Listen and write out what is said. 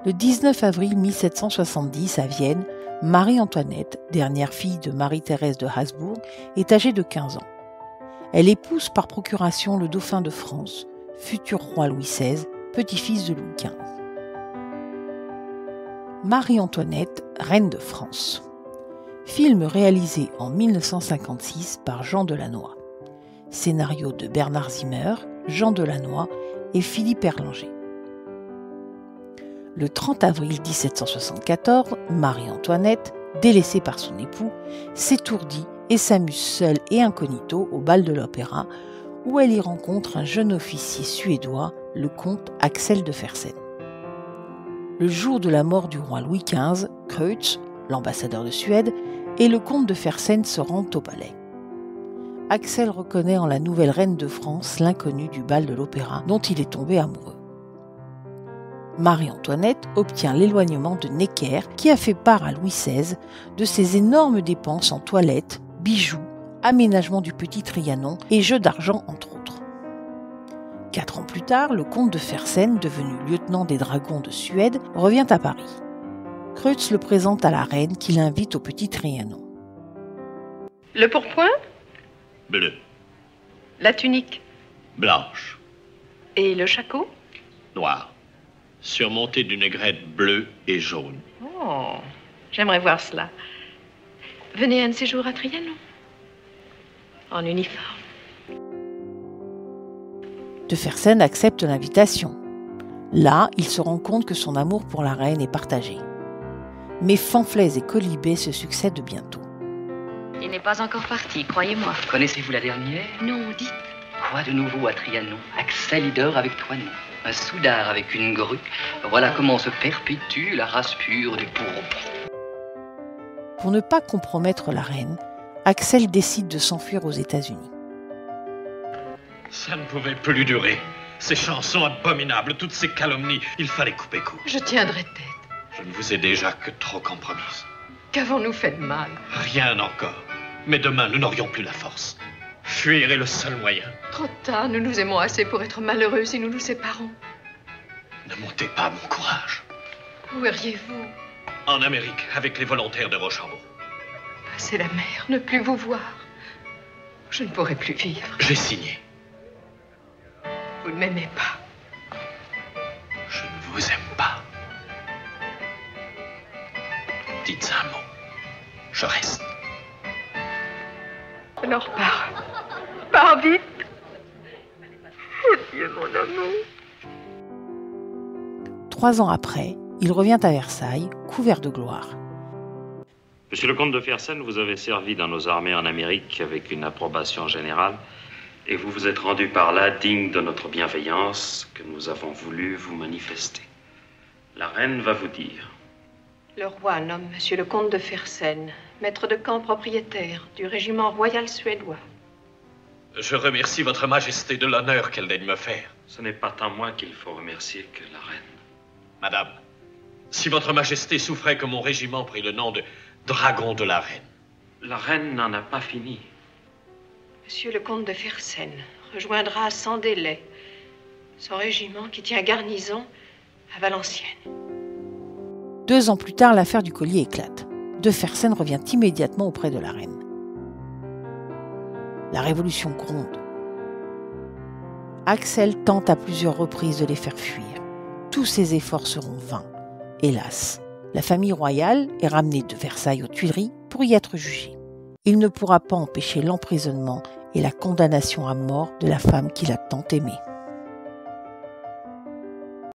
Le 19 avril 1770, à Vienne, Marie-Antoinette, dernière fille de Marie-Thérèse de Habsbourg, est âgée de 15 ans. Elle épouse par procuration le dauphin de France, futur roi Louis XVI, petit-fils de Louis XV. Marie-Antoinette, reine de France. Film réalisé en 1956 par Jean Delannoy. Scénario de Bernard Zimmer, Jean Delannoy et Philippe Erlanger. Le 30 avril 1774, Marie-Antoinette, délaissée par son époux, s'étourdit et s'amuse seule et incognito au bal de l'Opéra, où elle y rencontre un jeune officier suédois, le comte Axel de Fersen. Le jour de la mort du roi Louis XV, Kreutz, l'ambassadeur de Suède, et le comte de Fersen se rendent au palais. Axel reconnaît en la nouvelle reine de France l'inconnue du bal de l'Opéra dont il est tombé amoureux. Marie-Antoinette obtient l'éloignement de Necker qui a fait part à Louis XVI de ses énormes dépenses en toilettes, bijoux, aménagement du Petit Trianon et jeux d'argent entre autres. 4 ans plus tard, le comte de Fersen, devenu lieutenant des dragons de Suède, revient à Paris. Kreutz le présente à la reine qui l'invite au Petit Trianon. Le pourpoint ? Bleu. La tunique ? Blanche. Et le shako ? Noir. Surmonté d'une aigrette bleue et jaune. Oh, j'aimerais voir cela. Venez un de ces jours à Trianon. En uniforme. De Fersen accepte l'invitation. Là, il se rend compte que son amour pour la reine est partagé. Mais fanflets et colibets se succèdent bientôt. Il n'est pas encore parti, croyez-moi. Connaissez-vous la dernière? Non, dites. Quoi de nouveau à Trianon? Axel y dort avec Toinon. Un soudard avec une grue. Voilà comment se perpétue la race pure du Bourbon. Pour ne pas compromettre la reine, Axel décide de s'enfuir aux États-Unis. Ça ne pouvait plus durer. Ces chansons abominables, toutes ces calomnies, il fallait couper court. Je tiendrai tête. Je ne vous ai déjà que trop compromise. Qu'avons-nous fait de mal? Rien encore. Mais demain, nous n'aurions plus la force. Fuir est le seul moyen. Trop tard, nous nous aimons assez pour être malheureux si nous nous séparons. Ne montez pas mon courage. Où iriez-vous? En Amérique, avec les volontaires de Rochambeau. Passer la mer, ne plus vous voir. Je ne pourrai plus vivre. J'ai signé. Vous ne m'aimez pas. Je ne vous aime pas. Dites un mot. Je reste. Alors pars. Pars vite. Oh Dieu, mon amour. 3 ans après, il revient à Versailles, couvert de gloire. Monsieur le comte de Fersen, vous avez servi dans nos armées en Amérique avec une approbation générale et vous vous êtes rendu par là digne de notre bienveillance que nous avons voulu vous manifester. La reine va vous dire. Le roi nomme monsieur le comte de Fersen, maître de camp propriétaire du régiment royal suédois. Je remercie votre majesté de l'honneur qu'elle daigne me faire. Ce n'est pas tant moi qu'il faut remercier que la reine. Madame, si votre majesté souffrait que mon régiment prit le nom de Dragon de la Reine. La reine n'en a pas fini. Monsieur le comte de Fersen rejoindra sans délai son régiment qui tient garnison à Valenciennes. 2 ans plus tard, l'affaire du collier éclate. De Fersen revient immédiatement auprès de la reine. La révolution gronde. Axel tente à plusieurs reprises de les faire fuir. Tous ses efforts seront vains. Hélas, la famille royale est ramenée de Versailles aux Tuileries pour y être jugée. Il ne pourra pas empêcher l'emprisonnement et la condamnation à mort de la femme qu'il a tant aimée.